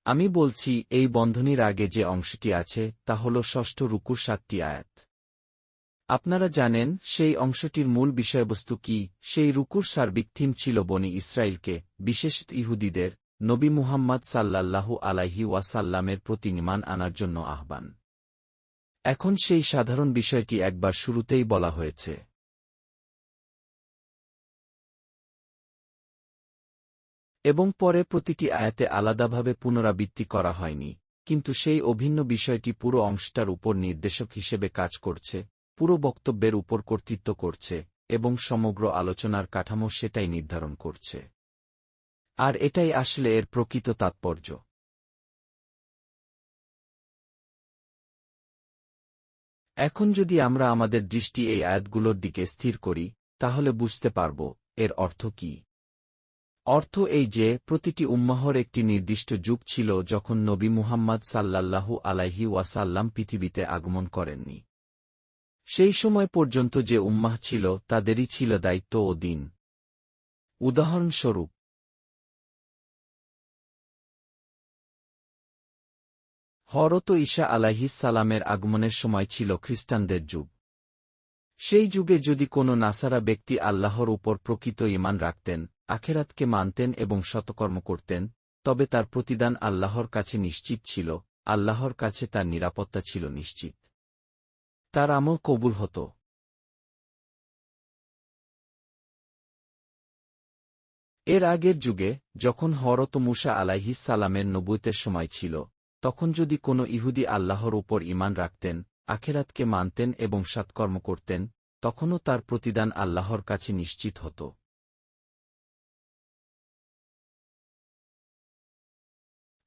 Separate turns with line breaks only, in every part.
আমি বলছি, এই বন্ধনীর আগে যে অংশটি আছে তা হল ষষ্ঠ রুকুর 7টি আয়াত। আপনারা জানেন সেই অংশটির মূল বিষয়বস্তু কি? সেই রুকুর সার্বিক থিম ছিল বনি ইসরায়েলকে, বিশেষত ইহুদিদের, নবী মুহাম্মদ সাল্লাল্লাহু আলাইহি ওয়াসাল্লামের প্রতি ঈমান আনার জন্য আহ্বান। এখন সেই সাধারণ বিষয়টি একবার শুরুতেই বলা হয়েছে। এবং পরে প্রতিটি আয়াতে আলাদাভাবে পুনরাবৃত্তি করা হয়নি, কিন্তু সেই অভিন্ন বিষয়টি পুরো অংশটার উপর নির্দেশক হিসেবে কাজ করছে, পুরো বক্তব্যের উপর কর্তৃত্ব করছে, এবং সমগ্র আলোচনার কাঠামো সেটাই নির্ধারণ করছে। আর এটাই আসলে এর প্রকৃত তাৎপর্য। এখন যদি আমরা আমাদের দৃষ্টি এই আয়াতগুলোর দিকে স্থির করি, তাহলে বুঝতে পারব এর অর্থ কি। অর্থ এই যে, প্রতিটি উম্মাহর একটি নির্দিষ্ট যুগ ছিল যখন নবী মুহাম্মদ সাল্লাল্লাহু আলাইহি ওয়াসাল্লাম পৃথিবীতে আগমন করেননি। সেই সময় পর্যন্ত যে উম্মাহ ছিল তাদেরই ছিল দায়িত্ব ও দিন। উদাহরণস্বরূপ, হযরত ঈসা আলাইহিস সালামের আগমনের সময় ছিল খ্রিস্টানদের যুগ। সেই যুগে যদি কোনো নাসারা ব্যক্তি আল্লাহর উপর প্রকৃত ঈমান রাখতেন, আখেরাতকে মানতেন এবং সৎকর্ম করতেন, তবে তার প্রতিদান আল্লাহর কাছে নিশ্চিত ছিল, আল্লাহর কাছে তার নিরাপত্তা ছিল নিশ্চিত। তার আমল কবুল হতো। এর আগের যুগে, যখন হযরত মূসা আলাইহিস সালামের নবুয়তের সময় ছিল, তখন যদি কোনো ইহুদি আল্লাহর উপর ঈমান রাখতেন, আখেরাতকে মানতেন এবং সৎকর্ম করতেন, তখনও তার প্রতিদান আল্লাহর কাছে নিশ্চিত হতো।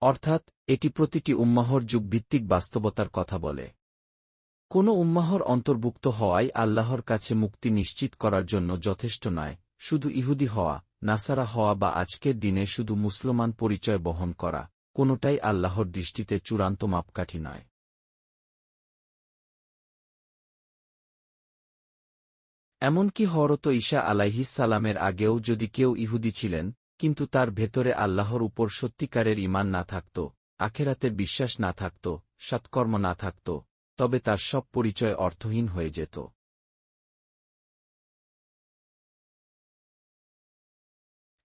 অর্থাৎ, এটি প্রতিটি উম্মাহর যুগভিত্তিক বাস্তবতার কথা বলে। কোনো উম্মাহর অন্তর্ভুক্ত হওয়াই আল্লাহর কাছে মুক্তি নিশ্চিত করার জন্য যথেষ্ট নয়, শুধু ইহুদি হওয়া, নাসারা হওয়া বা আজকের দিনে শুধু মুসলমান পরিচয় বহন করা, কোনোটাই আল্লাহর দৃষ্টিতে চূড়ান্ত মাপকাঠি নয়। এমনকি হযরত ঈসা আলাইহিস সালামের আগেও যদি কেউ ইহুদি ছিলেন, কিন্তু তার ভেতরে আল্লাহর উপর সত্যিকারের ঈমান না থাকত, আখেরাতের বিশ্বাস না থাকত, সৎকর্ম না থাকত, তবে তার সব পরিচয় অর্থহীন হয়ে যেত।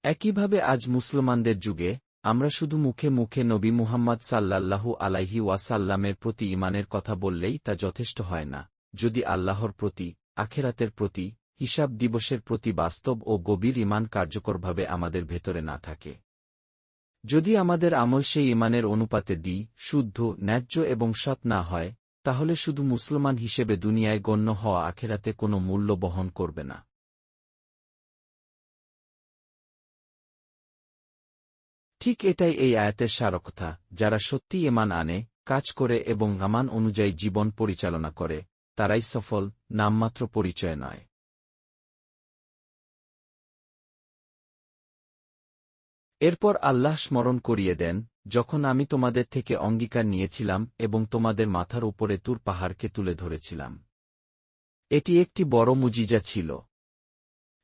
একইভাবে আজ মুসলমানদের যুগে, আমরা শুধু মুখে মুখে নবী মুহাম্মদ সাল্লাল্লাহু আলাইহি ওয়াসাল্লামের প্রতি ঈমানের কথা বললেই তা যথেষ্ট হয় না, যদি আল্লাহর প্রতি, আখেরাতের প্রতি, হিসাব দিবসের প্রতি বাস্তব ও গভীর ঈমান কার্যকরভাবে আমাদের ভেতরে না থাকে। যদি আমাদের আমল সেই ঈমানের অনুপাতে শুদ্ধ, ন্যায্য এবং সৎ না হয়, তাহলে শুধু মুসলমান হিসেবে দুনিয়ায় গণ্য হওয়া আখেরাতে কোনো মূল্য বহন করবে না। ঠিক এটাই এই আয়াতের সারকথা। যারা সত্যি ঈমান আনে, কাজ করে এবং ঈমান অনুযায়ী জীবন পরিচালনা করে, তারাই সফল, নামমাত্র পরিচয় নয়। এরপর আল্লাহ স্মরণ করিয়ে দেন, যখন আমি তোমাদের থেকে অঙ্গীকার নিয়েছিলাম এবং তোমাদের মাথার উপরে তুর পাহাড়কে তুলে ধরেছিলাম। এটি একটি বড় মুজিজা ছিল।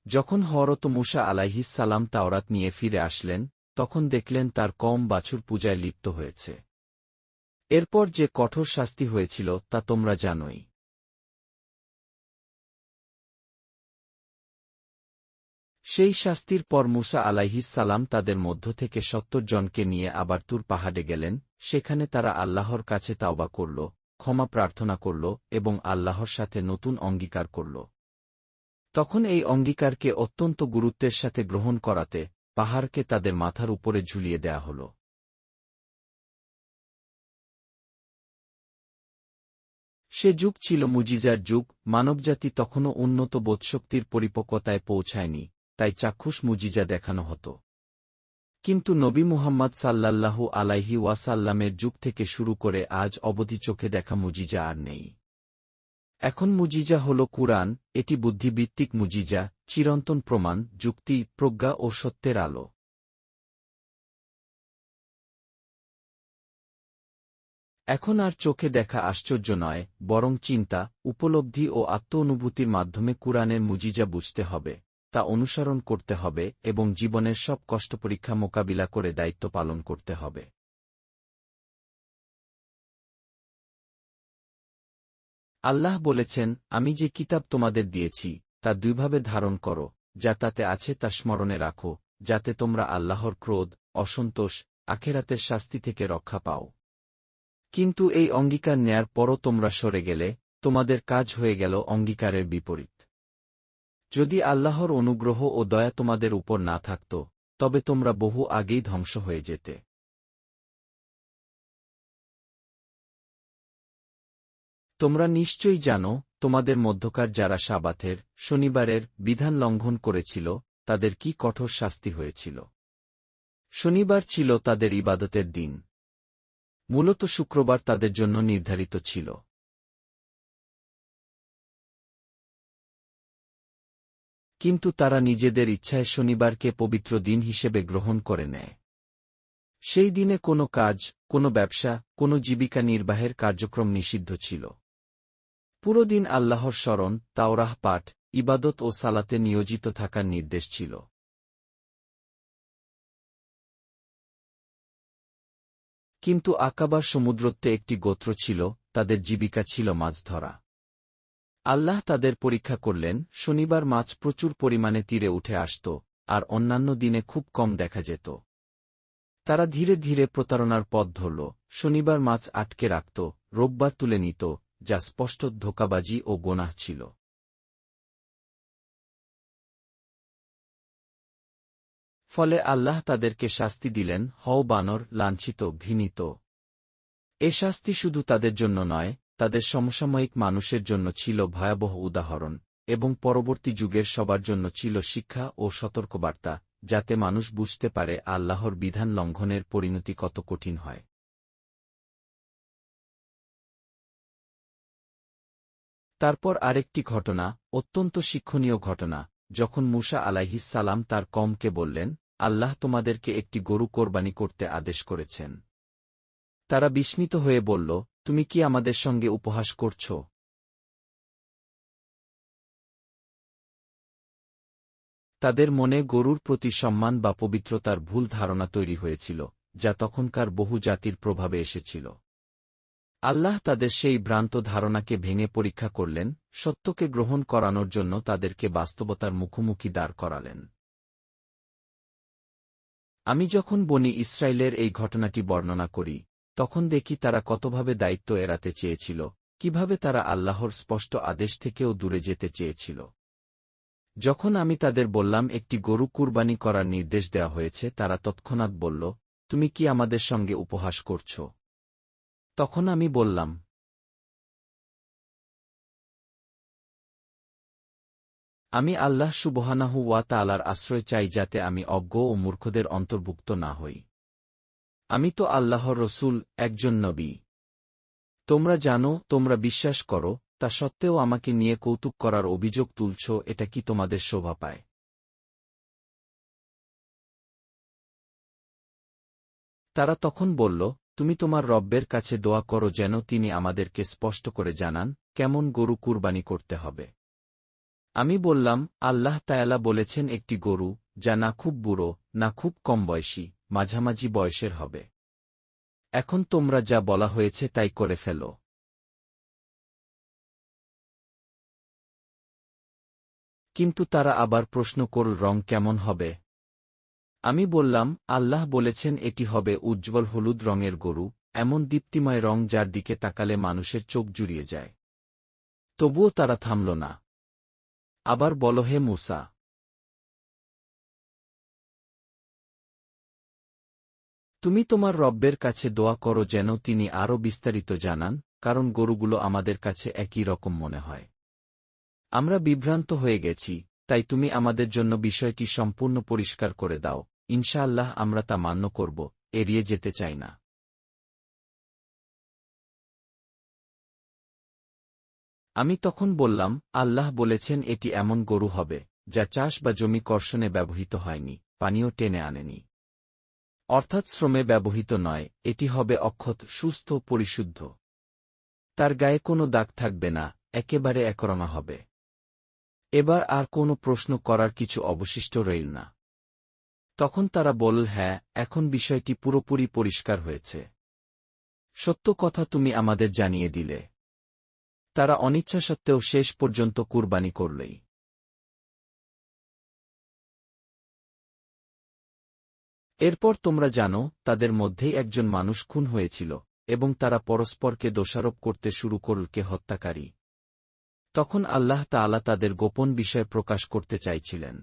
যখন হযরত মূসা আলাইহিস সালাম তাওরাত নিয়ে ফিরে আসলেন, তখন দেখলেন তার কওম বাছুর পূজায় লিপ্ত হয়েছে। এরপর যে কঠোর শাস্তি হয়েছিল তা তোমরা জানোই। সেই শাস্তির পর মূসা আলাইহিস সালাম তাদের মধ্য থেকে ৭০ জনকে নিয়ে আবার তুর পাহাড়ে গেলেন, সেখানে তারা আল্লাহর কাছে তাওবা করল, ক্ষমা প্রার্থনা করল এবং আল্লাহর সাথে নতুন অঙ্গীকার করল। তখন এই অঙ্গীকারকে অত্যন্ত গুরুত্বের সাথে গ্রহণ করাতে, পাহাড়কে তাদের মাথার উপরে ঝুলিয়ে দেয়া হল। সে যুগ ছিল মুজিজার যুগ, মানবজাতি তখনও উন্নত বোধশক্তির পরিপক্বতায় পৌঁছায়নি, তাই চাক্ষুষ মুজিজা দেখানো হতো। কিন্তু নবী মুহাম্মদ সাল্লাল্লাহু আলাইহি ওয়াসাল্লামের যুগ থেকে শুরু করে আজ অবধি চোখে দেখা মুজিজা আর নেই। এখন মুজিজা হল কুরআন, এটি বুদ্ধিভিত্তিক মুজিজা, চিরন্তন প্রমাণ, যুক্তি, প্রজ্ঞা ও সত্যের আলো। এখন আর চোখে দেখা আশ্চর্য নয়, বরং চিন্তা, উপলব্ধি ও আত্ম-অনুভূতির মাধ্যমে কুরআনের মুজিজা বুঝতে হবে, তা অনুসরণ করতে হবে এবং জীবনের সব কষ্টপরীক্ষা মোকাবিলা করে দায়িত্ব পালন করতে হবে। আল্লাহ বলেছেন, আমি যে কিতাব তোমাদের দিয়েছি তা দুইভাবে ধারণ করো, যা তাতে আছে তা স্মরণে রাখো, যাতে তোমরা আল্লাহর ক্রোধ, অসন্তোষ, আখেরাতের শাস্তি থেকে রক্ষা পাও। কিন্তু এই অঙ্গীকার নেয়ার পরও তোমরা সরে গেলে, তোমাদের কাজ হয়ে গেল অঙ্গীকারের বিপরীত। যদি আল্লাহর অনুগ্রহ ও দয়া তোমাদের উপর না থাকত, তবে তোমরা বহু আগেই ধ্বংস হয়ে যেতে। তোমরা নিশ্চয়ই জানো, তোমাদের মধ্যকার যারা সাবাতের, শনিবারের বিধান লঙ্ঘন করেছিল, তাদের কি কঠোর শাস্তি হয়েছিল। শনিবার ছিল তাদের ইবাদতের দিন। মূলত শুক্রবার তাদের জন্য নির্ধারিত ছিল। কিন্তু তারা নিজেদের ইচ্ছায় শনিবারকে পবিত্র দিন হিসেবে গ্রহণ করে নেয়। সেই দিনে কোনো কাজ, কোনো ব্যবসা, কোনো জীবিকা নির্বাহের কার্যক্রম নিষিদ্ধ ছিল। পুরো দিন আল্লাহর স্মরণ, তাওরাহ পাঠ, ইবাদত ও সালাতে নিয়োজিত থাকার নির্দেশ ছিল। কিন্তু আকাবার সমুদ্রত্বে একটি গোত্র ছিল, তাদের জীবিকা ছিল মাছ ধরা। আল্লাহ তাদের পরীক্ষা করলেন, শনিবার মাছ প্রচুর পরিমাণে তীরে উঠে আসত, আর অন্যান্য দিনে খুব কম দেখা যেত। তারা ধীরে ধীরে প্রতারণার পথ ধরল, শনিবার মাছ আটকে রাখত, রোববার তুলে নিত, যা স্পষ্ট ধোঁকাবাজি ও গোনাহ ছিল। ফলে আল্লাহ তাদেরকে শাস্তি দিলেন, হও বানর, লাঞ্ছিত, ঘৃণিত। এ শাস্তি শুধু তাদের জন্য নয়, তাদের সমসাময়িক মানুষের জন্য ছিল ভয়াবহ উদাহরণ, এবং পরবর্তী যুগের সবার জন্য ছিল শিক্ষা ও সতর্কবার্তা, যাতে মানুষ বুঝতে পারে আল্লাহর বিধান লঙ্ঘনের পরিণতি কত কঠিন হয়। তারপর আরেকটি ঘটনা, অত্যন্ত শিক্ষণীয় ঘটনা, যখন মূসা আলাইহিস সালাম তার কওমকে বললেন, আল্লাহ তোমাদেরকে একটি গরু কোরবানি করতে আদেশ করেছেন। তারা বিস্মিত হয়ে বলল, তুমি কি আমাদের সঙ্গে উপহাস করছ? তাদের মনে গরুর প্রতি সম্মান বা পবিত্রতার ভুল ধারণা তৈরি হয়েছিল, যা তখনকার বহু জাতির প্রভাবে এসেছিল। আল্লাহ তাদের সেই ভ্রান্ত ধারণাকে ভেঙে পরীক্ষা করলেন, সত্যকে গ্রহণ করানোর জন্য তাদেরকে বাস্তবতার মুখোমুখি দাঁড় করালেন। আমি যখন বনি ইসরায়েলের এই ঘটনাটি বর্ণনা করি, তখন দেখি তারা কতভাবে দায়িত্ব এড়াতে চেয়েছিল, কিভাবে তারা আল্লাহর স্পষ্ট আদেশ থেকেও দূরে যেতে চেয়েছিল। যখন আমি তাদের বললাম একটি গরু কুরবানি করার নির্দেশ দেওয়া হয়েছে, তারা তৎক্ষণাৎ বলল, তুমি কি আমাদের সঙ্গে উপহাস করছ? তখন আমি বললাম, আমি আল্লাহ সুবহানাহু ওয়া তাআলার আশ্রয় চাই যাতে আমি অজ্ঞ ও মূর্খদের অন্তর্ভুক্ত না হই। আমি তো আল্লাহর রসূল, একজন নবী। তোমরা জানো, তোমরা বিশ্বাস করো, তা সত্ত্বেও আমাকে নিয়ে কৌতুক করার অভিযোগ তুলছ, এটা কি তোমাদের শোভা পায়? তারা তখন বলল, তুমি তোমার রব্বের কাছে দোয়া করো যেন তিনি আমাদেরকে স্পষ্ট করে জানান, কেমন গরু কুরবানি করতে হবে। আমি বললাম, আল্লাহ তায়ালা বলেছেন একটি গরু, যা না খুব বুড়ো, না খুব কম বয়সী, মাঝামাঝি বয়সের হবে। এখন তোমরা যা বলা হয়েছে তাই করে ফেলো। কিন্তু তারা আবার প্রশ্ন করল, রং কেমন হবে? আমি বললাম, আল্লাহ বলেছেন এটি হবে উজ্জ্বল হলুদ রঙের গরু, এমন দীপ্তিময় রং যার দিকে তাকালে মানুষের চোখ জুড়িয়ে যায়। তবুও তারা থামল না। আবার বল, হে মূসা, তুমি তোমার রব্বের কাছে দোয়া করো যেন তিনি আরও বিস্তারিত জানান, কারণ গরুগুলো আমাদের কাছে একই রকম মনে হয়। আমরা বিভ্রান্ত হয়ে গেছি, তাই তুমি আমাদের জন্য বিষয়টি সম্পূর্ণ পরিষ্কার করে দাও, ইনশাআল্লাহ আমরা তা মান্য করব, এড়িয়ে যেতে চাই না। আমি তখন বললাম, আল্লাহ বলেছেন এটি এমন গরু হবে, যা চাষ বা জমি কর্ষণে ব্যবহৃত হয়নি, পানীয় টেনে আনেনি। অর্থাৎ শ্রমে ব্যবহৃত নয়, এটি হবে অক্ষত, সুস্থ, পরিশুদ্ধ। তার গায়ে কোনো দাগ থাকবে না, একেবারে একরঙা হবে। এবার আর কোনো প্রশ্ন করার কিছু অবশিষ্ট রইল না। তখন তারা বলল, হ্যাঁ, এখন বিষয়টি পুরোপুরি পরিষ্কার হয়েছে। সত্য কথা তুমি আমাদের জানিয়ে দিলে। তারা অনিচ্ছা সত্ত্বেও শেষ পর্যন্ত কুরবানি করলেই। এরপর তোমরা জানো, তাদের মধ্যেই একজন মানুষ খুন হয়েছিল, এবং তারা পরস্পরকে দোষারোপ করতে শুরু করলকে হত্যাকারী। তখন আল্লাহ তাআলা তাদের গোপন বিষয় প্রকাশ করতে চাইছিলেন।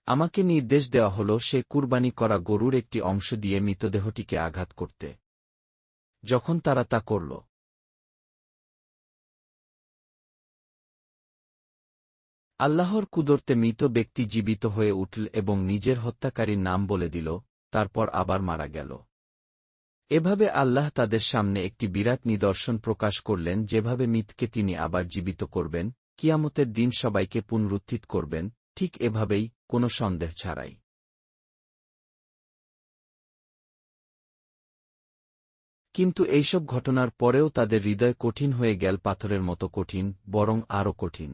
আমাকে নির্দেশ দেওয়া হল সে কুরবানি করা গরুর একটি অংশ দিয়ে মৃতদেহটিকে আঘাত করতে। যখন তারা তা করল, আল্লাহর কুদরতে মৃত ব্যক্তি জীবিত হয়ে উঠল এবং নিজের হত্যাকারীর নাম বলে দিল, তারপর আবার মারা গেল। এভাবে আল্লাহ তাদের সামনে একটি বিরাট নিদর্শন প্রকাশ করলেন, যেভাবে মৃতকে তিনি আবার জীবিত করবেন, কিয়ামতের দিন সবাইকে পুনরুত্থিত করবেন, ঠিক এভাবেই, কোনো সন্দেহ ছাড়াই। কিন্তু এইসব ঘটনার পরেও তাদের হৃদয় কঠিন হয়ে গেল, পাথরের মতো কঠিন, বরং আরও কঠিন।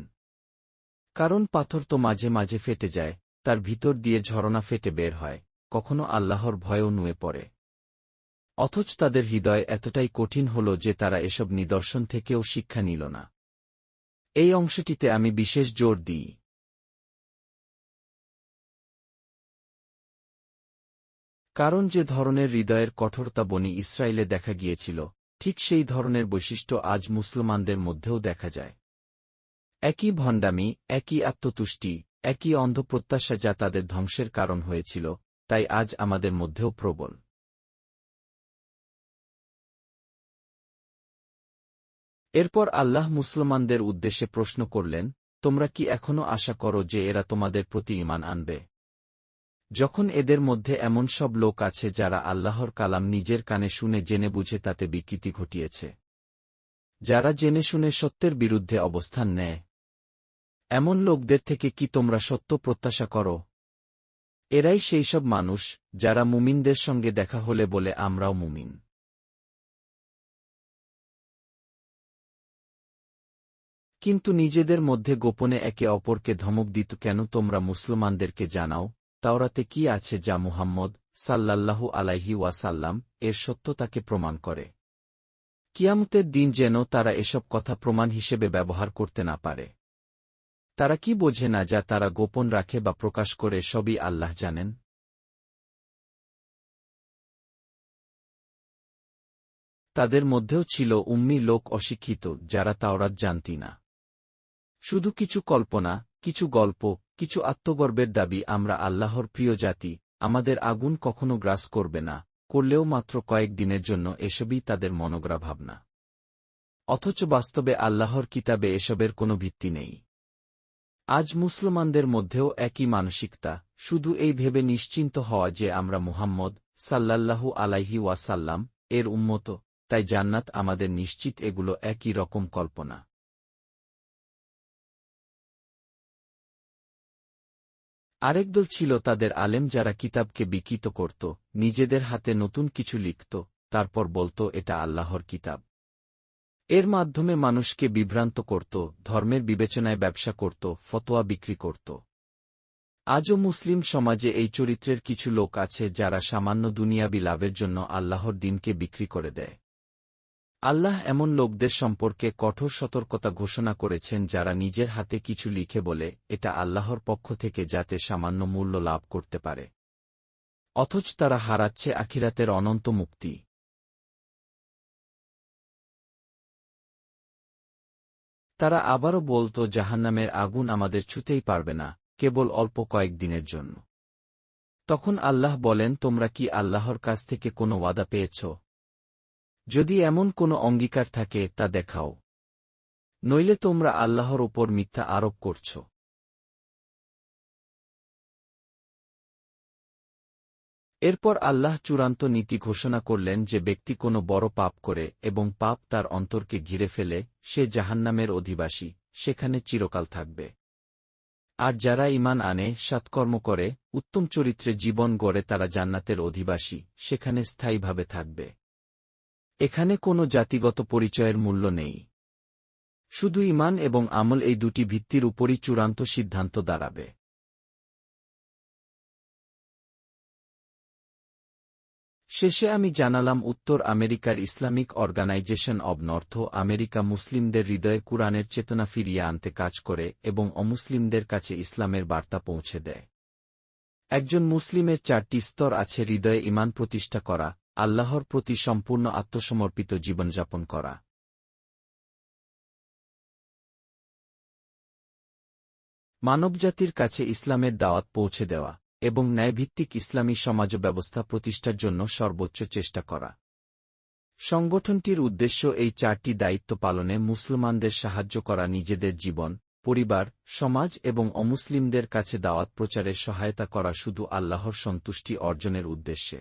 কারণ পাথর তো মাঝে মাঝে ফেটে যায়, তার ভিতর দিয়ে ঝরনা ফেটে বের হয়, কখনো আল্লাহর ভয়েও নুয়ে পড়ে। অথচ তাদের হৃদয় এতটাই কঠিন হল যে তারা এসব নিদর্শন থেকেও শিক্ষা নিল না। এই অংশটিতে আমি বিশেষ জোর দিই। কারণ যে ধরনের হৃদয়ের কঠোরতা বনি ইসরায়েলে দেখা গিয়েছিল, ঠিক সেই ধরনের বৈশিষ্ট্য আজ মুসলমানদের মধ্যেও দেখা যায়। একই ভণ্ডামি, একই আত্মতুষ্টি, একই অন্ধ প্রত্যাশা যা তাদের ধ্বংসের কারণ হয়েছিল, তাই আজ আমাদের মধ্যেও প্রবল। এরপর আল্লাহ মুসলমানদের উদ্দেশ্যে প্রশ্ন করলেন, তোমরা কি এখনও আশা করো যে এরা তোমাদের প্রতি ঈমান আনবে? যখন এদের মধ্যে এমন সব লোক আছে যারা আল্লাহর কালাম নিজের কানে শুনে জেনে বুঝে তাতে বিকৃতি ঘটিয়েছে, যারা জেনে শুনে সত্যের বিরুদ্ধে অবস্থান নেয়, এমন লোকদের থেকে কি তোমরা সত্য প্রত্যাশা করো? এরাই সেই সব মানুষ যারা মুমিনদের সঙ্গে দেখা হলে বলে আমরাও মুমিন। কিন্তু নিজেদের মধ্যে গোপনে একে অপরকে ধমক দিত কেন? তোমরা মুসলমানদেরকে জানাও, তাওরাতে কি আছে যা মুহাম্মদ সাল্লাল্লাহু আলাইহি ওয়াসাল্লাম এর সত্যতাকে প্রমাণ করে। কিয়ামতের দিন যেন তারা এসব কথা প্রমাণ হিসেবে ব্যবহার করতে না পারে। তারা কি বোঝে না যা তারা গোপন রাখে বা প্রকাশ করে সবই আল্লাহ জানেন? তাদের মধ্যেও ছিল উম্মি লোক, অশিক্ষিত, যারা তাওরাত জানতি না। শুধু কিছু কল্পনা, কিছু গল্প, কিছু আত্মগর্বের দাবি, আমরা আল্লাহর প্রিয় জাতি, আমাদের আগুন কখনো গ্রাস করবে না, করলেও মাত্র কয়েক দিনের জন্য, এসবই তাদের মনগড়া ভাবনা। অথচ বাস্তবে আল্লাহর কিতাবে এসবের কোনো ভিত্তি নেই। আজ মুসলমানদের মধ্যেও একই মানসিকতা, শুধু এই ভেবে নিশ্চিন্ত হওয়া যে আমরা মুহাম্মদ সাল্লাল্লাহু আলাইহি ওয়াসাল্লাম এর উম্মত, তাই জান্নাত আমাদের নিশ্চিত। এগুলো একই রকম কল্পনা। আরেক দল ছিল তাদের আলেম যারা কিতাবকে বিকৃত করত, নিজেদের হাতে নতুন কিছু লিখত, তারপর বলত এটা আল্লাহর কিতাব। এর মাধ্যমে মানুষকে বিভ্রান্ত করত, ধর্মের বিবেচনায় ব্যবসা করত, ফতোয়া বিক্রি করত। আজও মুসলিম সমাজে এই চরিত্রের কিছু লোক আছে যারা সামান্য দুনিয়াবি লাভের জন্য আল্লাহর দ্বীনকে বিক্রি করে দেয়। আল্লাহ এমন লোকদের সম্পর্কে কঠোর সতর্কতা ঘোষণা করেছেন যারা নিজের হাতে কিছু লিখে বলে এটা আল্লাহর পক্ষ থেকে, যাতে সামান্য মূল্য লাভ করতে পারে, অথচ তারা হারাচ্ছে আখিরাতের অনন্ত মুক্তি। তারা আবারও বলত জাহান্নামের আগুন আমাদের ছুঁতেই পারবে না, কেবল অল্প কয়েক দিনের জন্য। তখন আল্লাহ বলেন, তোমরা কি আল্লাহর কাছ থেকে কোনো ওয়াদা পেয়েছ? যদি এমন কোনো অঙ্গীকার থাকে তা দেখাও, নইলে তোমরা আল্লাহর ওপর মিথ্যা আরোপ করছ। এরপর আল্লাহ চূড়ান্ত নীতি ঘোষণা করলেন যে ব্যক্তি কোনো বড় পাপ করে এবং পাপ তার অন্তরকে ঘিরে ফেলে, সে জাহান্নামের অধিবাসী, সেখানে চিরকাল থাকবে। আর যারা ঈমান আনে, সৎকর্ম করে, উত্তম চরিত্রে জীবন গড়ে, তারা জান্নাতের অধিবাসী, সেখানে স্থায়ীভাবে থাকবে। এখানে কোনো জাতিগত পরিচয়ের মূল্য নেই। শুধু ঈমান এবং আমল, এই দুটি ভিত্তির উপরই চূড়ান্ত সিদ্ধান্ত দাঁড়াবে। শেষে আমি জানালাম উত্তর আমেরিকার Islamic organisation of North America মুসলিমদের হৃদয়ে কুরআনের চেতনা ফিরিয়ে আনতে কাজ করে এবং অমুসলিমদের কাছে ইসলামের বার্তা পৌঁছে দেয়। একজন মুসলিমের 4টি স্তর আছে: হৃদয়ে ঈমান প্রতিষ্ঠা করা, আল্লাহর প্রতি সম্পূর্ণ আত্মসমর্পিত জীবনযাপন করা, মানবজাতির কাছে ইসলামের দাওয়াত পৌঁছে দেওয়া এবং ন্যায়ভিত্তিক ইসলামী সমাজ ব্যবস্থা প্রতিষ্ঠার জন্য সর্বোচ্চ চেষ্টা করা। সংগঠনটির উদ্দেশ্য এই 4টি দায়িত্ব পালনে মুসলমানদের সাহায্য করা, নিজেদের জীবন, পরিবার, সমাজ এবং অমুসলিমদের কাছে দাওয়াত প্রচারে সহায়তা করা, শুধু আল্লাহর সন্তুষ্টি অর্জনের উদ্দেশ্যে।